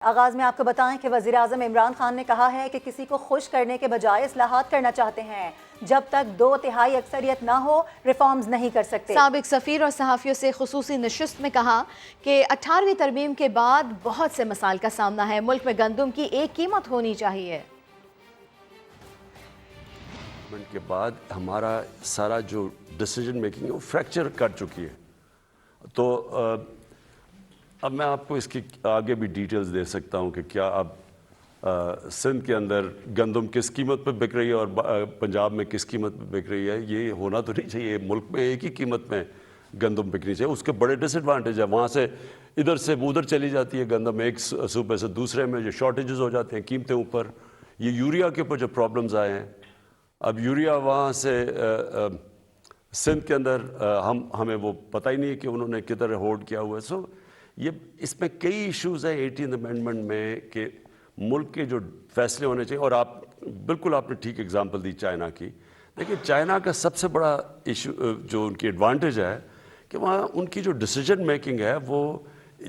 آغاز میں آپ کو بتائیں کہ وزیر اعظم عمران خان نے کہا ہے کہ کسی کو خوش کرنے کے بجائے اصلاحات کرنا چاہتے ہیں، جب تک 2/3 اکثریت نہ ہو ریفارمز نہیں کر سکتے۔ سابق سفیر اور صحافیوں سے خصوصی نشست میں کہا کہ 18ویں ترمیم کے بعد بہت سے مسائل کا سامنا ہے، ملک میں گندم کی ایک قیمت ہونی چاہیے۔ کے بعد ہمارا سارا جو ڈیسیجن میکنگ ہے وہ فریکچر کر چکی ہے، تو اب میں آپ کو اس کی آگے بھی ڈیٹیلز دے سکتا ہوں کہ کیا اب سندھ کے اندر گندم کس قیمت پہ بک رہی ہے اور پنجاب میں کس قیمت پہ بک رہی ہے۔ یہ ہونا تو نہیں چاہیے، ملک میں ایک ہی قیمت میں گندم بکنی چاہیے۔ اس کے بڑے ڈس ایڈوانٹیج ہے، وہاں سے ادھر سے ادھر چلی جاتی ہے گندم، ایک صوبے سے دوسرے میں جو شارٹیجز ہو جاتے ہیں قیمتیں اوپر۔ یہ یوریا کے اوپر جو پرابلمز آئے ہیں، اب یوریا وہاں سے سندھ کے اندر ہمیں وہ پتہ ہی نہیں ہے کہ انہوں نے کدھر ہولڈ کیا ہوا ہے۔ سو یہ اس میں کئی ایشوز ہیں 18 امینڈمنٹ میں کہ ملک کے جو فیصلے ہونے چاہیے۔ اور بالکل آپ نے ٹھیک اگزامپل دی چائنا کی۔ دیکھیں چائنا کا سب سے بڑا ایشو جو ان کی ایڈوانٹیج ہے کہ وہاں ان کی جو ڈیسیجن میکنگ ہے وہ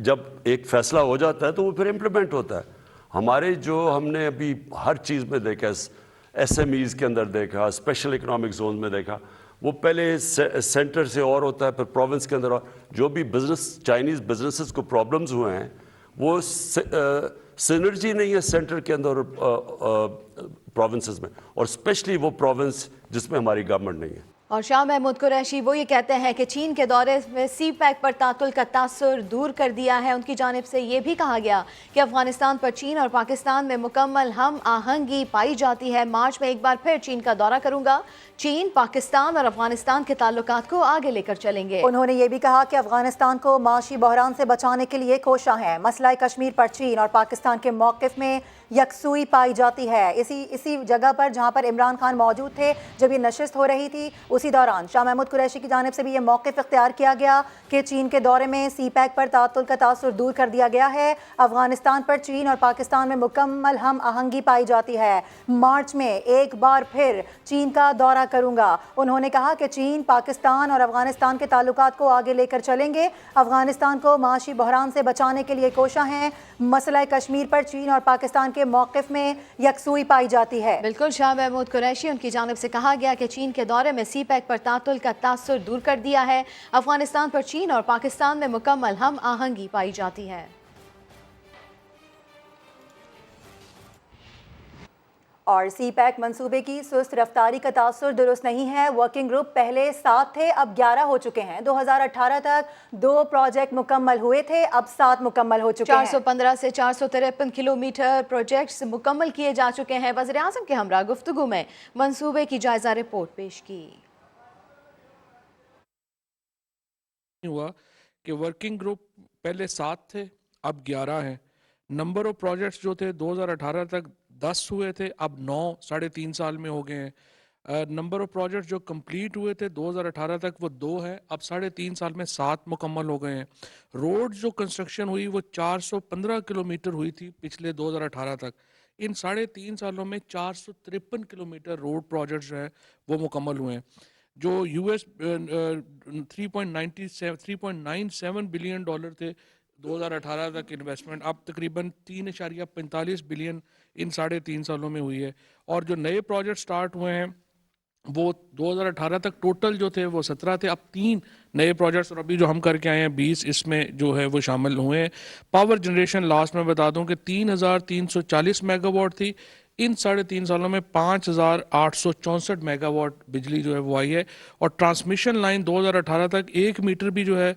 جب ایک فیصلہ ہو جاتا ہے تو وہ پھر امپلیمنٹ ہوتا ہے۔ ہمارے جو ہم نے ابھی ہر چیز میں دیکھا، ایس ایم ایز کے اندر دیکھا، اسپیشل اکنامک زون میں دیکھا، وہ پہلے سینٹر سے اور ہوتا ہے، پھر پروونس کے اندر اور جو بھی بزنس چائنیز بزنسز کو پرابلمز ہوئے ہیں وہ سینرجی نہیں ہے سینٹر کے اندر اور پروونسز میں، اور اسپیشلی وہ پروونس جس میں ہماری گورنمنٹ نہیں ہے۔ اور شاہ محمود قریشی وہ یہ کہتے ہیں کہ چین کے دورے میں سی پیک پر تعطل کا تاثر دور کر دیا ہے۔ ان کی جانب سے یہ بھی کہا گیا کہ افغانستان پر چین اور پاکستان میں مکمل ہم آہنگی پائی جاتی ہے۔ مارچ میں ایک بار پھر چین کا دورہ کروں گا، چین پاکستان اور افغانستان کے تعلقات کو آگے لے کر چلیں گے۔ انہوں نے یہ بھی کہا کہ افغانستان کو معاشی بحران سے بچانے کے لیے کوشاں ہیں۔ مسئلہ کشمیر پر چین اور پاکستان کے موقف میں یکسوئی پائی جاتی ہے۔ اسی جگہ پر جہاں پر عمران خان موجود تھے جب یہ نشست ہو رہی تھی، اسی دوران شاہ محمود قریشی کی جانب سے بھی یہ موقف اختیار کیا گیا کہ چین کے دورے میں سی پیک پر تعطل کا تاثر دور کر دیا گیا ہے۔ افغانستان پر چین اور پاکستان میں مکمل ہم آہنگی پائی جاتی ہے۔ مارچ میں ایک بار پھر چین کا دورہ کروں گا۔ انہوں نے کہا کہ چین پاکستان اور افغانستان کے تعلقات کو آگے لے کر چلیں گے، افغانستان کو معاشی بحران سے بچانے کے لیے کوشاں ہیں۔ مسئلہ کشمیر پر چین اور پاکستان کے موقف میں یکسوئی پائی جاتی ہے۔ بالکل، شاہ محمود قریشی ان کی جانب سے کہا گیا کہ چین کے دورے میں سی پیک پر تعطل کا تاثر دور کر دیا ہے، افغانستان پر چین اور پاکستان میں مکمل ہم آہنگی پائی جاتی ہے۔ اور سی پیک منصوبے کی سست رفتاری کا تاثر درست نہیں ہے۔ ورکنگ گروپ پہلے 7 تھے، اب 11 ہو چکے ہیں۔ 2018 تک 2 پروجیکٹ مکمل ہوئے تھے، اب 7 مکمل ہو چکے ہیں۔ 415 سے 453 کلومیٹر پروجیکٹس مکمل کیے جا چکے ہیں۔ وزیر اعظم کے ہمراہ گفتگو میں منصوبے کی جائزہ رپورٹ پیش کی۔ ہوا کہ ورکنگ گروپ پہلے 7 تھے، اب 11 ہیں۔ نمبر آف پروجیکٹس جو تھے 2018 تک 10 ہوئے تھے، اب 9 3.5 سال میں ہو گئے ہیں۔ نمبر آف پروجیکٹس جو کمپلیٹ ہوئے تھے 2018 تک وہ 2 ہیں، اب 3.5 سال میں 7 مکمل ہو گئے ہیں۔ روڈ جو کنسٹرکشن ہوئی وہ 415 کلومیٹر ہوئی تھی پچھلے 2018 تک، ان 3.5 سالوں میں 453 کلومیٹر روڈ پروجیکٹس جو ہیں وہ مکمل ہوئے ہیں۔ جو یو ایس 3.97 بلین ڈالر تھے 2018 تک انویسٹمنٹ، اب تقریباً 3.45 بلین ان 3.5 سالوں میں ہوئی ہے۔ اور جو نئے پروجیکٹ سٹارٹ ہوئے ہیں وہ 2018 تک ٹوٹل جو تھے وہ 17 تھے، اب 3 نئے پروجیکٹس اور ابھی جو ہم کر کے آئے ہیں 20 اس میں جو ہے وہ شامل ہوئے ہیں۔ پاور جنریشن لاسٹ میں بتا دوں کہ 3,340 میگا واٹ تھی، ان 3.5 سالوں میں 5,864 میگا واٹ بجلی جو ہے وہ آئی ہے۔ اور ٹرانسمیشن لائن 2018 تک 1 میٹر بھی جو ہے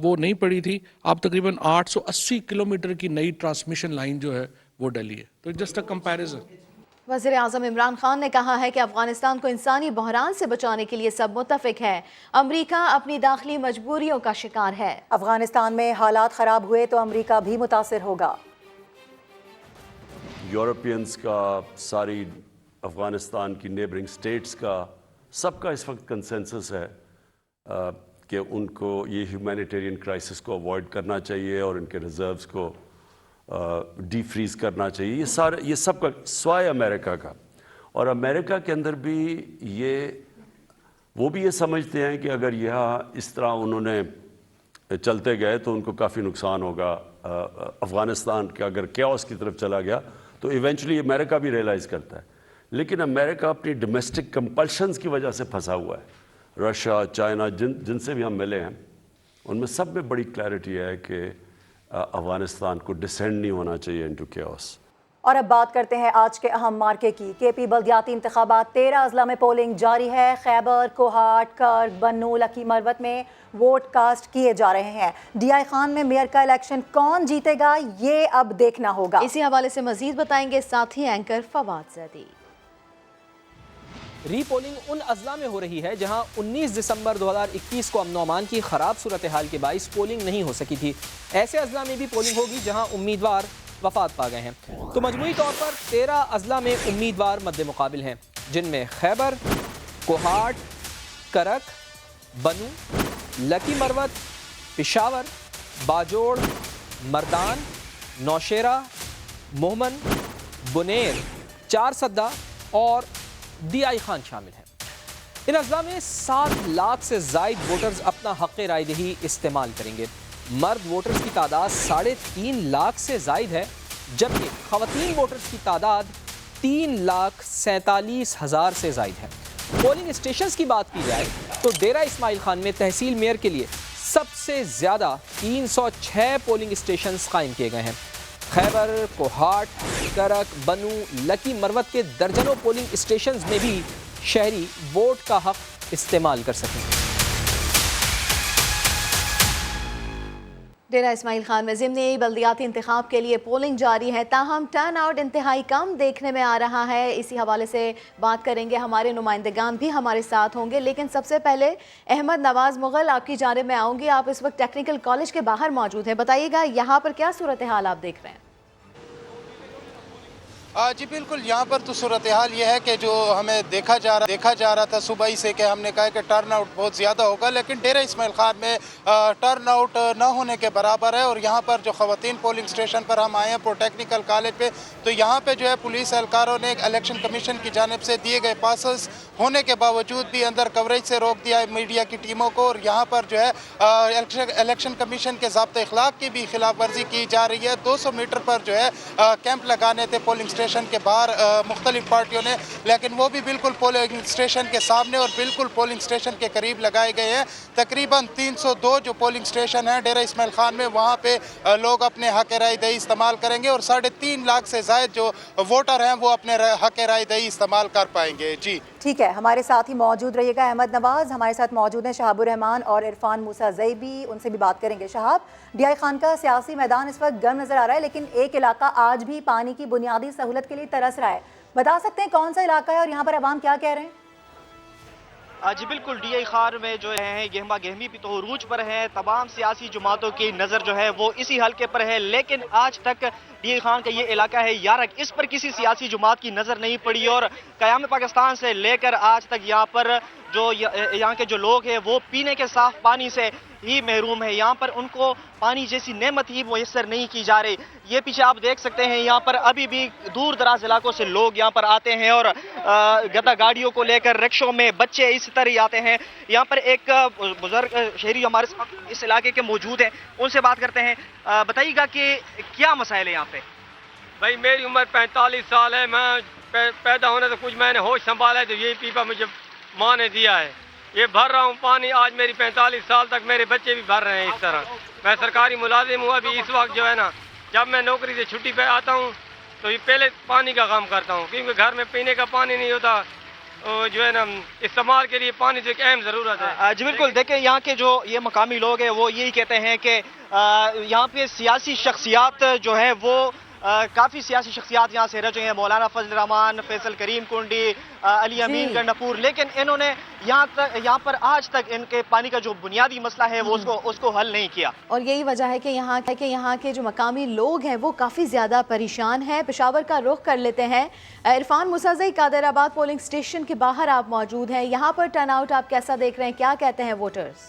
وہ نہیں پڑی تھی، اب تقریباً 880 کلومیٹر کی نئی ٹرانسمیشن لائن جو ہے وہ ڈلی ہے۔ تو جسٹ اے کمپیریزن۔ وزیر اعظم عمران خان نے کہا ہے کہ افغانستان کو انسانی بحران سے بچانے کے لیے سب متفق ہے، امریکہ اپنی داخلی مجبوریوں کا شکار ہے۔ افغانستان میں حالات خراب ہوئے تو امریکہ بھی متاثر ہوگا۔ یورپینز کا، ساری افغانستان کی نیبرنگ سٹیٹس کا، سب کا اس وقت کنسنسس ہے کہ ان کو یہ ہیومینیٹیرین کرائسس کو اوائڈ کرنا چاہیے اور ان کے ریزروز کو ڈی فریز کرنا چاہیے۔ یہ سب کا سوائے امریکہ کا، اور امریکہ کے اندر بھی وہ بھی یہ سمجھتے ہیں کہ اگر یہاں اس طرح انہوں نے چلتے گئے تو ان کو کافی نقصان ہوگا. افغانستان کا اگر کیوس کی طرف چلا گیا تو ایونچولی امریکہ بھی ریئلائز کرتا ہے. لیکن امریکہ اپنی ڈومیسٹک کمپلشنز کی وجہ سے پھنسا ہوا ہے. رشیا، چائنا، جن سے بھی ہم ملے ہیں ان میں سب میں بڑی کلیئرٹی ہے کہ افغانستان کو ڈسینڈ نہیں ہونا چاہیے انٹو کیوس. اور اب بات کرتے ہیں آج کے اہم مارکے کی. کے پی بلدیاتی انتخابات 13 اضلاع میں پولنگ جاری ہے. خیبر، کوہاٹ، کرک، بنو، لکی مروت میں ووٹ کاسٹ کیے جا رہے ہیں. ڈی آئی خان میں میئر کا الیکشن کون جیتے گا یہ اب دیکھنا ہوگا. اسی حوالے سے مزید بتائیں گے ساتھی اینکر فواد زیدی. ری پولنگ ان اضلاع میں ہو رہی ہے جہاں 19 دسمبر 2021 کو امن و امان کی خراب صورتحال کے باعث پولنگ نہیں ہو سکی تھی. ایسے اضلاع میں بھی پولنگ ہوگی جہاں امیدوار وفات پا گئے ہیں. تو مجموعی طور پر 13 اضلاع میں امیدوار مد مقابل ہیں، جن میں خیبر، کوہاٹ، کرک، بنو، لکی مروت، پشاور، باجوڑ، مردان، نوشیرہ، مومن، بنیر، چارسدہ اور ڈی آئی خان شامل ہیں. ان اضلاع میں 7 لاکھ سے زائد ووٹرز اپنا حق رائے دہی استعمال کریں گے. مرد ووٹرز کی تعداد 3.5 لاکھ سے زائد ہے، جبکہ خواتین ووٹرز کی تعداد 3,47,000 سے زائد ہے. پولنگ اسٹیشنز کی بات کی جائے تو ڈیرہ اسماعیل خان میں تحصیل میئر کے لیے سب سے زیادہ 306 پولنگ اسٹیشنز قائم کیے گئے ہیں. خیبر، کوہاٹ، کرک، بنو، لکی مروت کے درجنوں پولنگ اسٹیشنز میں بھی شہری ووٹ کا حق استعمال کر سکیں. ڈیرہ اسماعیل خان میں ضمنی بلدیاتی انتخاب کے لیے پولنگ جاری ہے، تاہم ٹرن آؤٹ انتہائی کم دیکھنے میں آ رہا ہے. اسی حوالے سے بات کریں گے، ہمارے نمائندگان بھی ہمارے ساتھ ہوں گے. لیکن سب سے پہلے احمد نواز مغل، آپ کی جانب میں آؤں گی. آپ اس وقت ٹیکنیکل کالج کے باہر موجود ہیں، بتائیے گا یہاں پر کیا صورتحال آپ دیکھ رہے ہیں؟ جی بالکل، یہاں پر تو صورتحال یہ ہے کہ جو ہمیں دیکھا جا رہا تھا صبح ہی سے کہ ہم نے کہا کہ ٹرن آؤٹ بہت زیادہ ہوگا، لیکن ڈیرہ اسماعیل خان میں ٹرن آؤٹ نہ ہونے کے برابر ہے. اور یہاں پر جو خواتین پولنگ اسٹیشن پر ہم آئے ہیں ٹیکنیکل کالج پہ، تو یہاں پہ جو ہے پولیس اہلکاروں نے الیکشن کمیشن کی جانب سے دیے گئے پاسز ہونے کے باوجود بھی اندر کوریج سے روک دیا ہے میڈیا کی ٹیموں کو. اور یہاں پر جو ہے الیکشن کمیشن کے ضابطۂ اخلاق کی بھی خلاف ورزی کی جا رہی ہے. 200 میٹر پر جو ہے کیمپ لگانے تھے پولنگ اسٹیشن کے باہر مختلف پارٹیوں نے، لیکن وہ بھی بالکل پولنگ اسٹیشن کے سامنے اور بالکل پولنگ اسٹیشن کے قریب لگائے گئے ہیں. تقریباً 302 جو پولنگ اسٹیشن ہیں ڈیرہ اسماعیل خان میں، وہاں پہ لوگ اپنے حق رائے دہی استعمال کریں گے اور 3.5 لاکھ سے زائد جو ووٹر ہیں وہ اپنے حق رائے دہی استعمال کر پائیں گے. جی ٹھیک ہے، ہمارے ساتھ ہی موجود رہیے گا احمد نواز. ہمارے ساتھ موجود ہیں شہاب الرحمان اور عرفان موسیٰ زیبی، ان سے بھی بات کریں گے. شہاب، ڈی آئی خان کا سیاسی میدان اس وقت گرم نظر آ رہا ہے، لیکن ایک علاقہ آج بھی پانی کی بنیادی سہولت کے لیے ترس رہا ہے. بتا سکتے ہیں کون سا علاقہ ہے اور یہاں پر عوام کیا کہہ رہے ہیں؟ جی بالکل، ڈی آئی خان میں جو ہے گہما گہمی بھی تو عروج پر ہے. تمام سیاسی جماعتوں کی نظر جو ہے وہ اسی حلقے پر ہے، لیکن آج تک ڈی آئی خان کا یہ علاقہ ہے یارک، اس پر کسی سیاسی جماعت کی نظر نہیں پڑی. اور قیام پاکستان سے لے کر آج تک یہاں پر جو یہاں کے جو لوگ ہیں وہ پینے کے صاف پانی سے ہی محروم ہے. یہاں پر ان کو پانی جیسی نعمت ہی میسر نہیں کی جا رہی. یہ پیچھے آپ دیکھ سکتے ہیں، یہاں پر ابھی بھی دور دراز علاقوں سے لوگ یہاں پر آتے ہیں اور گدا گاڑیوں کو لے کر رکشوں میں بچے اس طرح آتے ہیں. یہاں پر ایک بزرگ شہری ہمارے ساتھ اس علاقے کے موجود ہیں، ان سے بات کرتے ہیں. بتائیے گا کہ کیا مسائل ہے یہاں پہ؟ بھائی میری عمر 45 سال ہے، میں پیدا ہونے سے کچھ میں نے ہوش سنبھالا ہے تو یہ پیپا مجھے ماں نے دیا ہے. یہ بھر رہا ہوں پانی، آج میری 45 سال تک میرے بچے بھی بھر رہے ہیں اس طرح. میں سرکاری ملازم ہوں. ابھی اس وقت جو ہے نا، جب میں نوکری سے چھٹی پہ آتا ہوں تو یہ پہلے پانی کا کام کرتا ہوں، کیونکہ گھر میں پینے کا پانی نہیں ہوتا، جو ہے نا استعمال کے لیے پانی کی ایک اہم ضرورت ہے. جی بالکل، دیکھیں یہاں کے جو یہ مقامی لوگ ہیں وہ یہی کہتے ہیں کہ یہاں پہ سیاسی شخصیات جو ہیں وہ کافی سیاسی شخصیات یہاں سے رجے ہیں، مولانا فضل الرحمان، فیصل کریم کنڈی، علی امین گنڈپور، لیکن انہوں نے یہاں پر آج تک ان کے پانی کا جو بنیادی مسئلہ ہے وہ اس کو حل نہیں کیا. اور یہی وجہ ہے کہ یہاں کے جو مقامی لوگ ہیں وہ کافی زیادہ پریشان ہیں. پشاور کا رخ کر لیتے ہیں. عرفان موسیٰ زئی، قادر آباد پولنگ اسٹیشن کے باہر آپ موجود ہیں، یہاں پر ٹرن آؤٹ آپ کیسا دیکھ رہے ہیں، کیا کہتے ہیں ووٹرز؟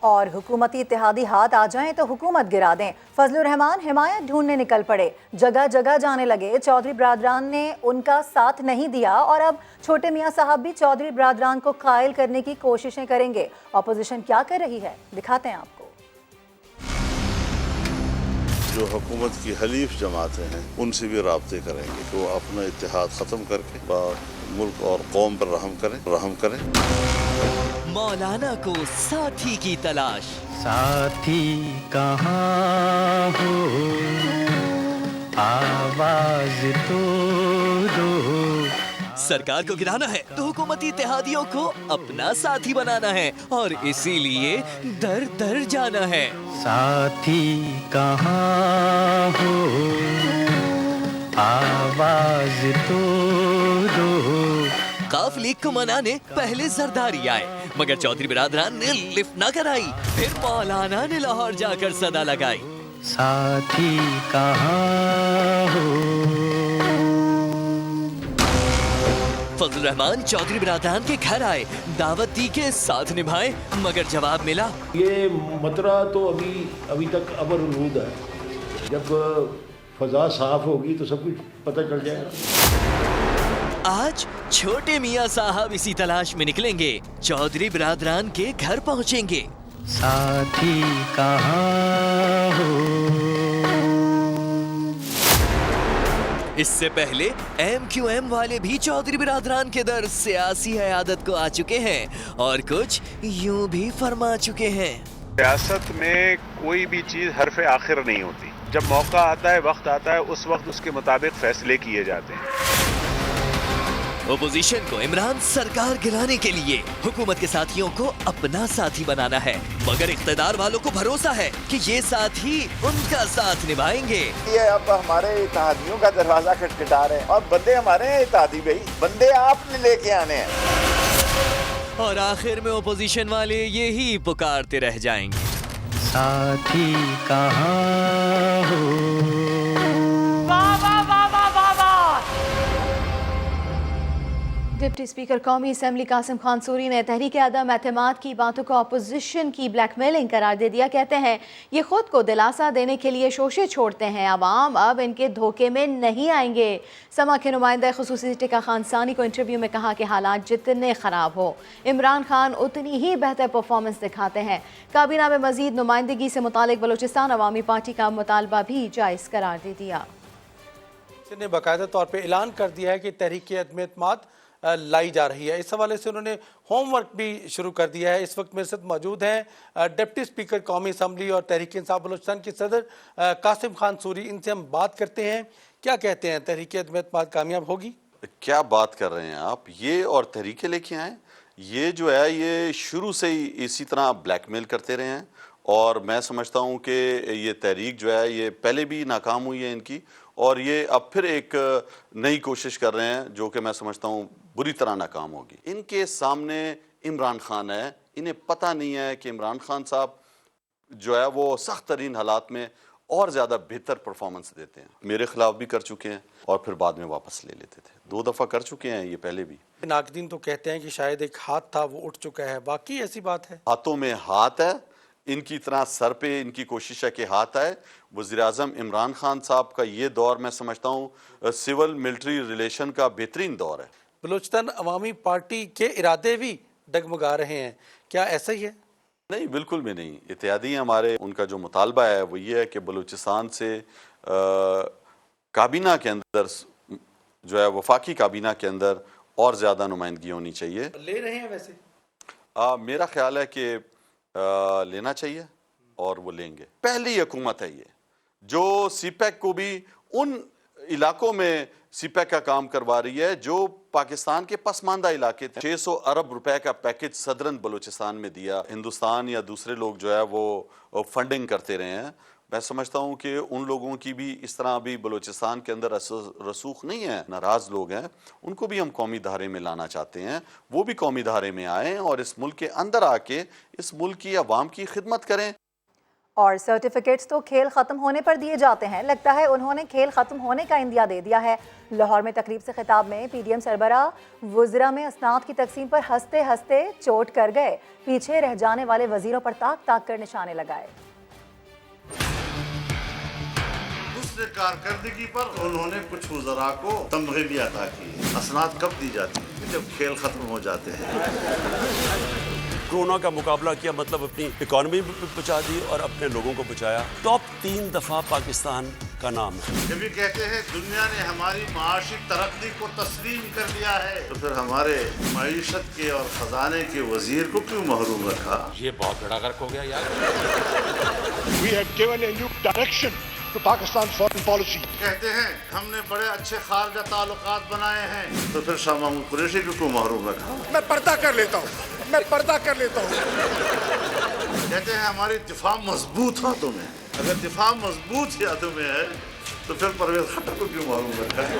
اور حکومتی اتحادی ہاتھ آ جائیں تو حکومت گرا دیں۔ فضل الرحمان حمایت ڈھونڈنے نکل پڑے، جگہ جگہ جانے لگے۔ چودھری برادران نے ان کا ساتھ نہیں دیا اور اب چھوٹے میاں صاحب بھی چودھری برادران کو قائل کرنے کی کوششیں کریں گے۔ اپوزیشن کیا کر رہی ہے دکھاتے ہیں آپ کو۔ جو حکومت کی حلیف جماعتیں ہیں ان سے بھی رابطے کریں گے کہ وہ اپنا اتحاد ختم کر کے ملک اور قوم پر رحم کریں۔ مولانا کو ساتھی کی تلاش، ساتھی کہاں ہو آواز تو دو۔ سرکار کو گرانا ہے تو حکومتی اتحادیوں کو اپنا ساتھی بنانا ہے اور اسی لیے در در جانا ہے۔ ساتھی کہاں ہو آواز تو دو۔ قاف لیگ کو منانے پہلے زرداری آئے مگر چودھری برادران نے لفٹ نہ کرائی، پھر مولانا نے لاہور جا کر صدا لگائی۔ ساتھی کہاں ہو۔ فضل الرحمان چودھری برادران کے گھر آئے، دعوت دی کے ساتھ نبھائے مگر جواب ملا یہ مطرح تو ابھی تک ابر الود ہے، جب فضا صاف ہوگی تو سب کچھ پتہ چل جائے گا۔ آج چھوٹے میاں صاحب اسی تلاش میں نکلیں گے، چودھری برادران کے گھر پہنچیں گے۔ ساتھی کہاں ہو۔ اس سے پہلے ایم کیو ایم والے بھی چودھری برادران کے در سیاسی عیادت کو آ چکے ہیں اور کچھ یوں بھی فرما چکے ہیں۔ سیاست میں کوئی بھی چیز حرف آخر نہیں ہوتی، جب موقع آتا ہے، وقت آتا ہے، اس وقت اس کے مطابق فیصلے کیے جاتے ہیں۔ اپوزیشن کو عمران سرکار گرانے کے لیے حکومت کے ساتھیوں کو اپنا ساتھی بنانا ہے مگر اقتدار والوں کو بھروسہ ہے کہ یہ ساتھی ان کا ساتھ نبھائیں گے۔ یہ اب ہمارے اتحادیوں کا دروازہ کھٹکھٹا رہے ہیں اور بندے ہمارے ہیں اتحادی بھائی، بندے آپ نے لے کے آنے ہیں۔ اور آخر میں اپوزیشن والے یہی پکارتے رہ جائیں گے، ساتھی کہاں ہو۔ ڈپٹی اسپیکر قومی اسمبلی قاسم خان سوری نے تحریک عدم اعتماد کی باتوں کو اپوزیشن کی بلیک میلنگ قرار دے دیا۔ کہتے ہیں یہ خود کو دلاسا دینے کے لیے شوشے چھوڑتے ہیں، عوام اب ان کے دھوکے میں نہیں آئیں گے۔ سما کے نمائندہ خصوصی ٹکا خان ثانی کو انٹرویو میں کہا کہ حالات جتنے خراب ہو عمران خان اتنی ہی بہتر پرفارمنس دکھاتے ہیں۔ کابینہ میں مزید نمائندگی سے متعلق بلوچستان عوامی پارٹی کا مطالبہ بھی جائز قرار دے دیا۔ نے باقاعدہ طور پہ اعلان کر دیا ہے کہ تحریک عدم اعتماد لائی جا رہی ہے۔ اس حوالے سے انہوں نے ہوم ورک بھی شروع کر دیا ہے۔ اس وقت میرے ساتھ موجود ہیں ڈپٹی اسپیکر قومی اسمبلی اور تحریک انصاف بلوچستان کے صدر قاسم خان سوری، ان سے ہم بات کرتے ہیں۔ کیا کہتے ہیں، تحریک عدم اعتماد کامیاب ہوگی؟ کیا بات کر رہے ہیں آپ، یہ اور تحریکیں لے کے آئیں، یہ جو ہے یہ شروع سے ہی اسی طرح بلیک میل کرتے رہے ہیں اور میں سمجھتا ہوں کہ یہ تحریک جو ہے یہ پہلے بھی ناکام ہوئی ہے ان کی، اور یہ اب پھر ایک نئی کوشش کر رہے ہیں جو کہ میں سمجھتا ہوں بری طرح ناکام ہوگی۔ ان کے سامنے عمران خان ہے، انہیں پتہ نہیں ہے کہ عمران خان صاحب جو ہے وہ سخت ترین حالات میں اور زیادہ بہتر پرفارمنس دیتے ہیں۔ میرے خلاف بھی کر چکے ہیں اور پھر بعد میں واپس لے لیتے تھے، 2 دفعہ کر چکے ہیں یہ پہلے بھی۔ ناقدین تو کہتے ہیں کہ شاید ایک ہاتھ تھا وہ اٹھ چکا ہے، واقعی ایسی بات ہے؟ ہاتھوں میں ہاتھ ہے، ان کی طرح سر پہ ان کی کوشش ہے کہ ہاتھ آئے۔ وزیراعظم عمران خان صاحب کا یہ دور میں سمجھتا ہوں سول ملٹری ریلیشن کا بہترین دور ہے۔ بلوچستان عوامی پارٹی کے ارادے بھی ڈگمگا رہے ہیں، کیا ایسا ہی ہے؟ نہیں، بالکل بھی نہیں۔ اتحادی ہمارے ان کا جو مطالبہ ہے وہ یہ ہے کہ بلوچستان سے کابینہ کے اندر جو ہے وفاقی کابینہ کے اندر اور زیادہ نمائندگی ہونی چاہیے۔ لے رہے ہیں ویسے؟ میرا خیال ہے کہ لینا چاہیے اور وہ لیں گے۔ پہلی حکومت ہے یہ جو سی پیک کو بھی ان علاقوں میں سی پیک کا کام کروا رہی ہے جو پاکستان کے پسماندہ علاقے تھے۔ 600 ارب روپے کا پیکج صدرن بلوچستان میں دیا، ہندوستان یا دوسرے لوگ جو ہے وہ فنڈنگ کرتے رہے ہیں۔ میں سمجھتا ہوں کہ ان لوگوں کی بھی اس طرح بھی بلوچستان کے اندر رسوخ نہیں ہے، ناراض لوگ ہیں، ان کو بھی ہم قومی دھارے میں لانا چاہتے ہیں، وہ بھی قومی دھارے میں آئیں اور اس ملک کے اندر آ کے اس ملک کی عوام کی خدمت کریں۔ اور سرٹیفکیٹس تو کھیل ختم ہونے پر دیے جاتے ہیں، لگتا ہے انہوں نے کھیل ختم ہونے کا اندیا دے دیا ہے۔ لاہور میں تقریب سے خطاب میں پی ڈی ایم سربراہ وزراء میں اسناد کی تقسیم پر ہنستے ہنستے چوٹ کر گئے، پیچھے رہ جانے والے وزیروں پر تاک تاک کر نشانے لگائے۔ حسن کارکردگی پر انہوں نے کچھ وزراء کو تمغے بھی عطا کیے۔ اسناد کب دی جاتی ہیں؟ جب کھیل ختم ہو جاتے ہیں۔ کورونا کا مقابلہ کیا، مطلب اپنی اکانومی بچا دی اور اپنے لوگوں کو بچایا۔ ٹاپ 3 دفعہ پاکستان کا نام ہے۔ جب یہ کہتے ہیں دنیا نے ہماری معاشی ترقی کو تسلیم کر لیا ہے، تو پھر ہمارے معیشت کے اور خزانے کے وزیر کو کیوں محروم رکھا؟ یہ بہت بڑا غرق ہو گیا یار۔ We have given a new direction to Pakistan's foreign policy. کہتے ہیں ہم نے بڑے اچھے خارجہ تعلقات بنائے ہیں، تو پھر شاہ محمود قریشی کو کیوں محروم رکھا؟ میں پردہ کر لیتا ہوں، میں پردہ کر لیتا ہوں۔ کہتے ہیں ہماری دفاع مضبوط ہاتھوں میں، اگر دفاع مضبوط ہاتھوں میں ہے تو پھر پرویز خٹک کو کیوں محروم رکھا ہے؟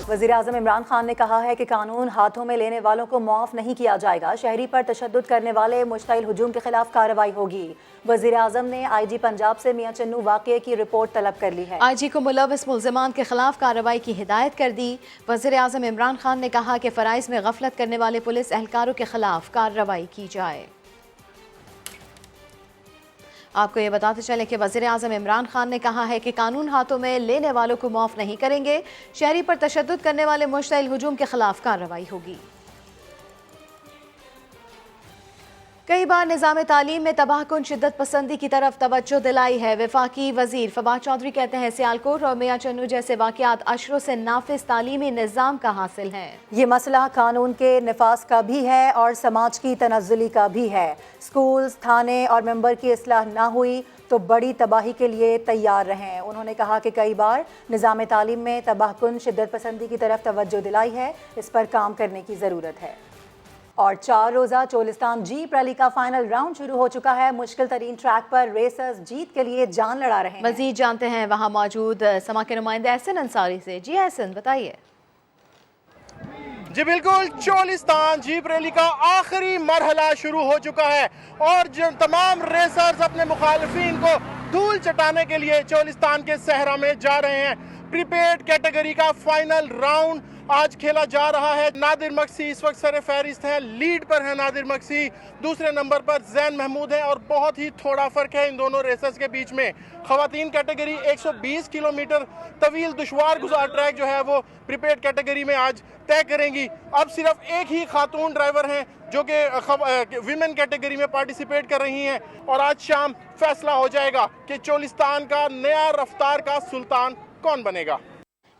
وزیر اعظم عمران خان نے کہا ہے کہ قانون ہاتھوں میں لینے والوں کو معاف نہیں کیا جائے گا، شہری پر تشدد کرنے والے مشتعل ہجوم کے خلاف کارروائی ہوگی۔ وزیر اعظم نے آئی جی پنجاب سے میاں چنو واقعے کی رپورٹ طلب کر لی ہے۔ آئی جی کو ملوث ملزمان کے خلاف کارروائی کی ہدایت کر دی۔ وزیر اعظم عمران خان نے کہا کہ فرائض میں غفلت کرنے والے پولیس اہلکاروں کے خلاف کارروائی کی جائے۔ آپ کو یہ بتاتے چلیں کہ وزیر اعظم عمران خان نے کہا ہے کہ قانون ہاتھوں میں لینے والوں کو معاف نہیں کریں گے، شہری پر تشدد کرنے والے مشتعل ہجوم کے خلاف کارروائی ہوگی۔ کئی بار نظام تعلیم میں تباہ کن شدت پسندی کی طرف توجہ دلائی ہے۔ وفاقی وزیر فواد چودھری کہتے ہیں سیالکوٹ اور میاں چنو جیسے واقعات عشروں سے نافذ تعلیمی نظام کا حاصل ہیں۔ یہ مسئلہ قانون کے نفاذ کا بھی ہے اور سماج کی تنزلی کا بھی ہے۔ سکولز، تھانے اور ممبر کی اصلاح نہ ہوئی تو بڑی تباہی کے لیے تیار رہیں۔ انہوں نے کہا کہ کئی بار نظام تعلیم میں تباہ کن شدت پسندی کی طرف توجہ دلائی ہے، اس پر کام کرنے کی ضرورت ہے۔ اور 4 روزہ چولستان جیپ ریلی کا فائنل راؤنڈ شروع ہو چکا ہے۔ مشکل ترین ٹریک پر ریسرز جیت کے لیے جان لڑا رہے ہیں۔ مزید جانتے ہیں وہاں موجود سما کے نمائندے احسن انصاری سے۔ جی احسن بتائیے۔ جی بالکل، چولستان جیپ ریلی کا آخری مرحلہ شروع ہو چکا ہے اور جو تمام ریسرز اپنے مخالفین کو دھول چٹانے کے لیے چولستان کے صحرا میں جا رہے ہیں۔ پریپیڈ کیٹیگری کا فائنل راؤنڈ آج کھیلا جا رہا ہے۔ نادر مکسی اس وقت سر فہرست ہیں، لیڈ پر ہیں نادر مکسی، دوسرے نمبر پر زین محمود ہیں اور بہت ہی تھوڑا فرق ہے ان دونوں ریسرز کے بیچ میں۔ خواتین کیٹیگری 120 کلومیٹر طویل دشوار گزار ٹریک جو ہے وہ پریپیڈ کیٹیگری میں آج طے کریں گی۔ اب صرف ایک ہی خاتون ڈرائیور ہیں جو کہ ویمن کیٹیگری میں پارٹیسپیٹ کر رہی ہیں اور آج شام فیصلہ ہو جائے گا کہ چولستان کا نیا رفتار کا سلطان کون بنے گا۔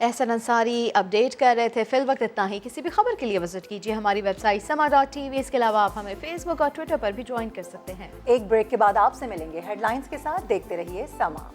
احسن انصاری اپڈیٹ کر رہے تھے۔ فی الوقت اتنا ہی۔ کسی بھی خبر کے لیے وزٹ کیجیے ہماری ویب سائٹ sama.tv۔ اس کے علاوہ آپ ہمیں فیس بک اور ٹویٹر پر بھی جوائن کر سکتے ہیں۔ ایک بریک کے بعد آپ سے ملیں گے ہیڈ لائنز کے ساتھ۔ دیکھتے رہیے سما۔